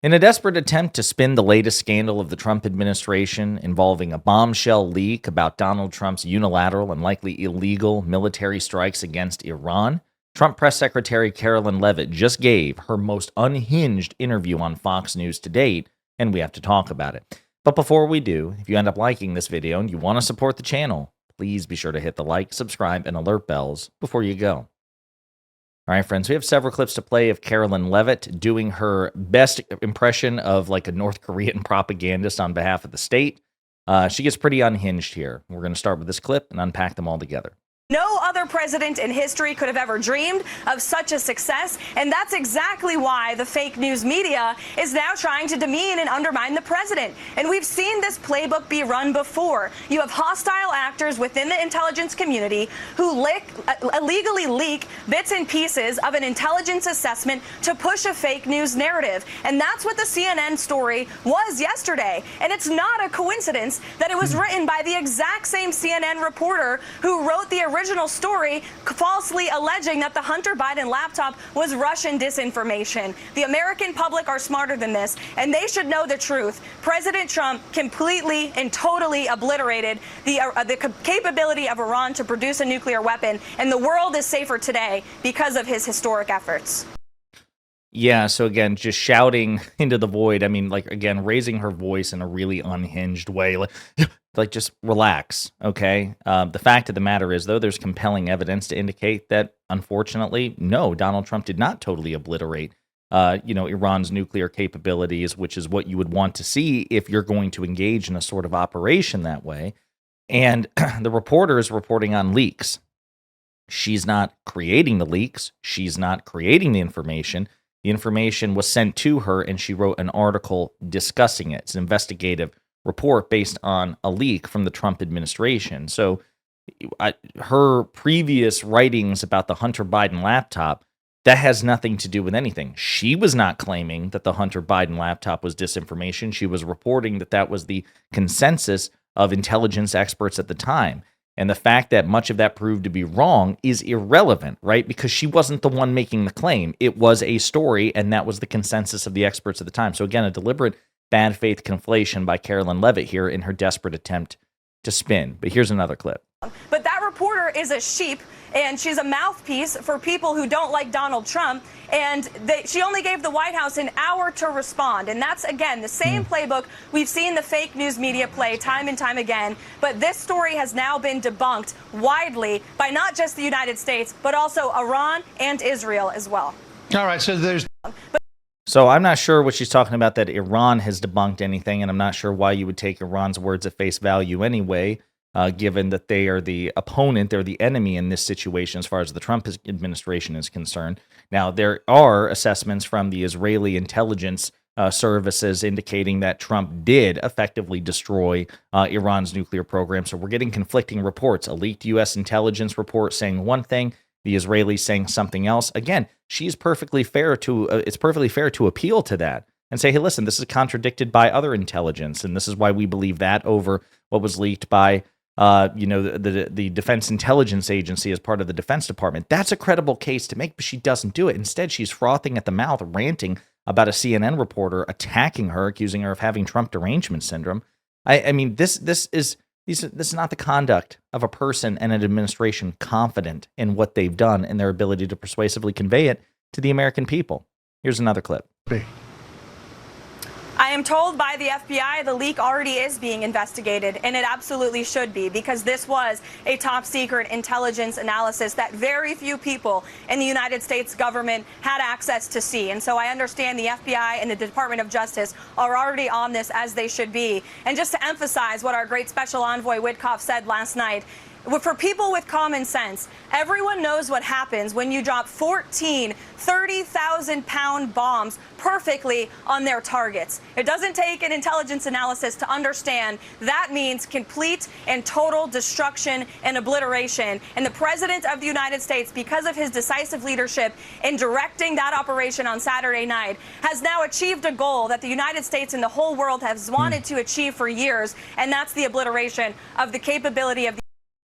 In a desperate attempt to spin the latest scandal of the Trump administration involving a bombshell leak about Donald Trump's unilateral and likely illegal military strikes against Iran, Trump Press Secretary Karoline Leavitt just gave her most unhinged interview on Fox News to date, and we have to talk about it. But before we do, if you end up liking this video and you want to support the channel, please be sure to hit the like, subscribe, and alert bells before you go. All right, friends, we have several clips to play of Karoline Leavitt doing her best impression of like a North Korean propagandist on behalf of the state. She gets pretty unhinged here. We're going to start with this clip and unpack them all together. No other president in history could have ever dreamed of such a success, and that's exactly why the fake news media is now trying to demean and undermine the president. And we've seen this playbook be run before. You have hostile actors within the intelligence community who illegally leak bits and pieces of an intelligence assessment to push a fake news narrative. And that's what the CNN story was yesterday. And it's not a coincidence that it was written by the exact same CNN reporter who wrote the original story falsely alleging that the Hunter Biden laptop was Russian disinformation. The American public are smarter than this, and they should know the truth. President Trump completely and totally obliterated the capability of Iran to produce a nuclear weapon, and the world is safer today because of his historic efforts. Yeah, so again, just shouting into the void. I mean, like, again, raising her voice in a really unhinged way. Like just relax, okay? The fact of the matter is, though, there's compelling evidence to indicate that, unfortunately, no, Donald Trump did not totally obliterate, Iran's nuclear capabilities, which is what you would want to see if you're going to engage in a sort of operation that way. And the reporter is reporting on leaks. She's not creating the leaks. She's not creating the information. The information was sent to her, and she wrote an article discussing it. It's an investigative report based on a leak from the Trump administration. So her previous writings about the Hunter Biden laptop, that has nothing to do with anything. She was not claiming that the Hunter Biden laptop was disinformation. She was reporting that that was the consensus of intelligence experts at the time. And the fact that much of that proved to be wrong is irrelevant, right? Because she wasn't the one making the claim. It was a story, and that was the consensus of the experts at the time. So again, a deliberate bad faith conflation by Karoline Leavitt here in her desperate attempt to spin. But here's another clip. But that reporter is a sheep, and she's a mouthpiece for people who don't like Donald Trump. And she only gave the White House an hour to respond. And that's, again, the same playbook we've seen the fake news media play time and time again. But this story has now been debunked widely by not just the United States, but also Iran and Israel as well. All right, so there's... So I'm not sure what she's talking about, that Iran has debunked anything, and I'm not sure why you would take Iran's words at face value anyway, given that they are the opponent, they're the enemy in this situation as far as the Trump administration is concerned. Now, there are assessments from the Israeli intelligence services indicating that Trump did effectively destroy Iran's nuclear program. So we're getting conflicting reports. A leaked U.S. intelligence report saying one thing, the Israelis saying something else. Again, it's perfectly fair to appeal to that and say, hey, listen, this is contradicted by other intelligence, and this is why we believe that over what was leaked by the Defense Intelligence Agency as part of the Defense Department. That's a credible case to make, but she doesn't do it. Instead, she's frothing at the mouth, ranting about a CNN reporter attacking her, accusing her of having Trump derangement syndrome. I mean, this is not the conduct of a person and an administration confident in what they've done and their ability to persuasively convey it to the American people. Here's another clip. I am told by the FBI the leak already is being investigated, and it absolutely should be, because this was a top secret intelligence analysis that very few people in the United States government had access to see. And so I understand the FBI and the Department of Justice are already on this, as they should be. And just to emphasize what our great special envoy Witkoff said last night, for people with common sense, everyone knows what happens when you drop 14 30,000-pound bombs perfectly on their targets. It doesn't take an intelligence analysis to understand that means complete and total destruction and obliteration. And the President of the United States, because of his decisive leadership in directing that operation on Saturday night, has now achieved a goal that the United States and the whole world has wanted to achieve for years, and that's the obliteration of the capability of the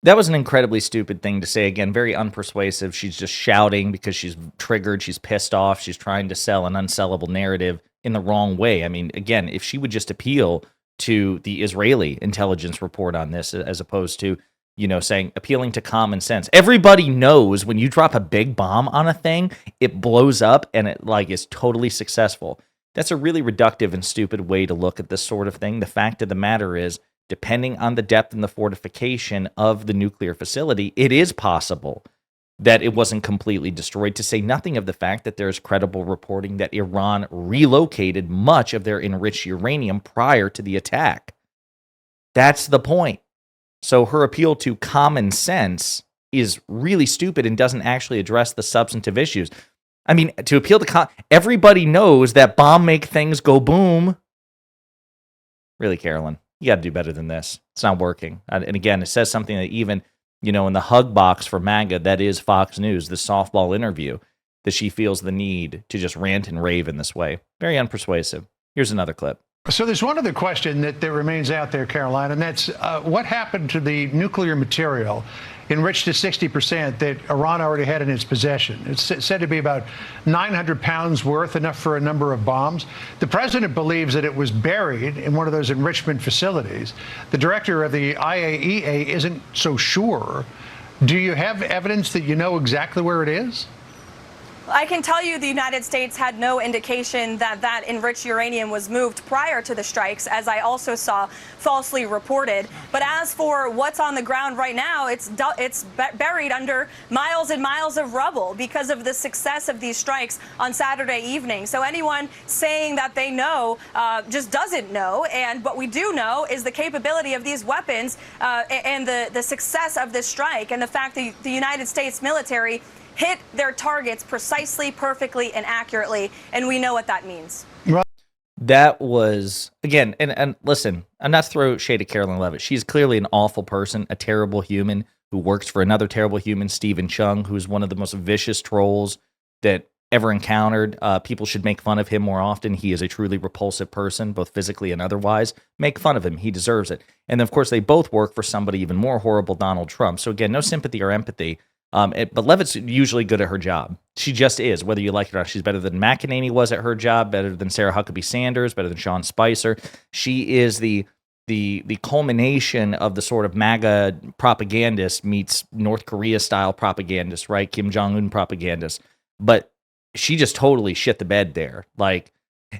That was an incredibly stupid thing to say. Again, very unpersuasive. She's just shouting because she's triggered. She's pissed off. She's trying to sell an unsellable narrative in the wrong way. I mean, again, if she would just appeal to the Israeli intelligence report on this, as opposed to, saying appealing to common sense. Everybody knows when you drop a big bomb on a thing, it blows up and it is totally successful. That's a really reductive and stupid way to look at this sort of thing. The fact of the matter is, depending on the depth and the fortification of the nuclear facility, it is possible that it wasn't completely destroyed, to say nothing of the fact that there's credible reporting that Iran relocated much of their enriched uranium prior to the attack. That's the point. So her appeal to common sense is really stupid and doesn't actually address the substantive issues. I mean, to appeal to everybody knows that bomb make things go boom. Really, Karoline, you got to do better than this. It's not working. And again, it says something that even, in the hug box for MAGA, that is Fox News, the softball interview, that she feels the need to just rant and rave in this way. Very unpersuasive. Here's another clip. So there's one other question that remains out there, Karoline, and that's what happened to the nuclear material enriched to 60% that Iran already had in its possession? It's said to be about 900 pounds worth, enough for a number of bombs. The president believes that it was buried in one of those enrichment facilities. The director of the IAEA isn't so sure. Do you have evidence that you know exactly where it is? I can tell you the United States had no indication that that enriched uranium was moved prior to the strikes, as I also saw falsely reported. But as for what's on the ground right now, it's buried under miles and miles of rubble because of the success of these strikes on Saturday evening. So anyone saying that they know just doesn't know. And what we do know is the capability of these weapons and the success of this strike, and the fact that the United States military hit their targets precisely, perfectly, and accurately, and we know what that means. That was, again, and listen, I'm not throwing shade at Karoline Leavitt. She's clearly an awful person, a terrible human who works for another terrible human, Stephen Chung, who's one of the most vicious trolls that ever encountered. People should make fun of him more often. He is a truly repulsive person, both physically and otherwise. Make fun of him. He deserves it. And of course, they both work for somebody even more horrible, Donald Trump. So again, no sympathy or empathy. But Leavitt's usually good at her job. She just is, whether you like it or not. She's better than McEnany was at her job, better than Sarah Huckabee Sanders, better than Sean Spicer. She is the culmination of the sort of MAGA propagandist meets North Korea-style propagandist, right? Kim Jong-un propagandist. But she just totally shit the bed there. Like,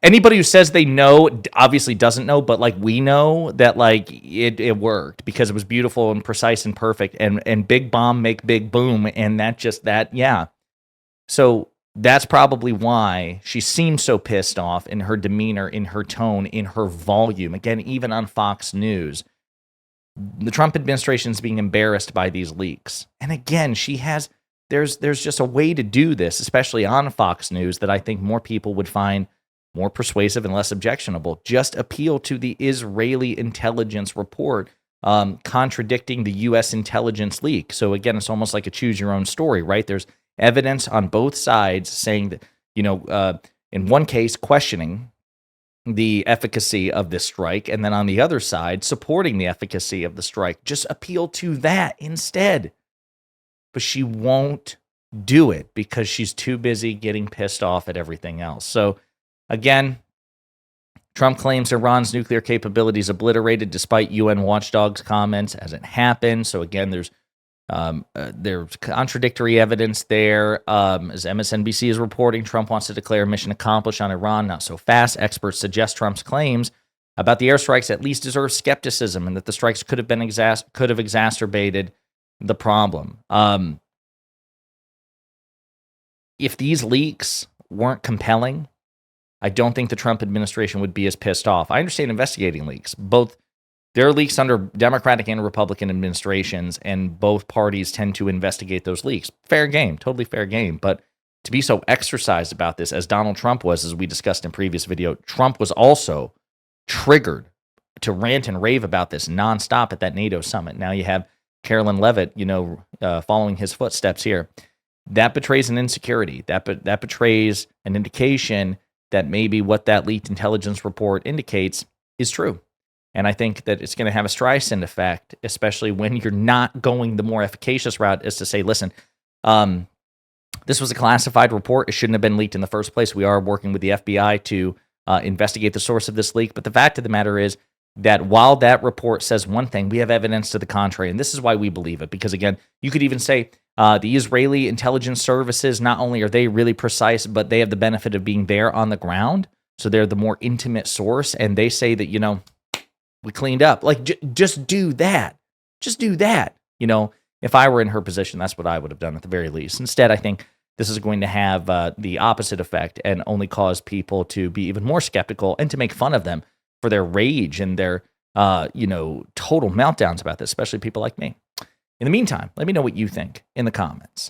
anybody who says they know obviously doesn't know, but we know that it worked because it was beautiful and precise and perfect, and big bomb make big boom, and yeah. So that's probably why she seems so pissed off in her demeanor, in her tone, in her volume. Again, even on Fox News, the Trump administration is being embarrassed by these leaks. And again, there's just a way to do this, especially on Fox News, that I think more people would find more persuasive and less objectionable. Just appeal to the Israeli intelligence report contradicting the U.S. intelligence leak. So again, it's almost like a choose your own story, right? There's evidence on both sides saying that, in one case, questioning the efficacy of this strike, and then on the other side, supporting the efficacy of the strike. Just appeal to that instead. But she won't do it because she's too busy getting pissed off at everything else. So again, Trump claims Iran's nuclear capabilities obliterated despite UN watchdogs' comments as it happened. So again, there's contradictory evidence there. As MSNBC is reporting, Trump wants to declare mission accomplished on Iran. Not so fast. Experts suggest Trump's claims about the airstrikes at least deserve skepticism, and that the strikes could have exacerbated the problem. If these leaks weren't compelling, I don't think the Trump administration would be as pissed off. I understand investigating leaks. There are leaks under Democratic and Republican administrations, and both parties tend to investigate those leaks. Fair game, totally fair game. But to be so exercised about this, as Donald Trump was, as we discussed in previous video, Trump was also triggered to rant and rave about this nonstop at that NATO summit. Now you have Karoline Leavitt, following his footsteps here. That betrays an insecurity. That betrays an indication that maybe what that leaked intelligence report indicates is true. And I think that it's going to have a Streisand effect, especially when you're not going the more efficacious route, is to say, listen, this was a classified report. It shouldn't have been leaked in the first place. We are working with the FBI to investigate the source of this leak. But the fact of the matter is that while that report says one thing, we have evidence to the contrary. And this is why we believe it. Because again, you could even say the Israeli intelligence services, not only are they really precise, but they have the benefit of being there on the ground. So they're the more intimate source. And they say that, we cleaned up. Like, just do that. Just do that. If I were in her position, that's what I would have done at the very least. Instead, I think this is going to have the opposite effect and only cause people to be even more skeptical and to make fun of them for their rage and their, total meltdowns about this, especially people like me. In the meantime, let me know what you think in the comments.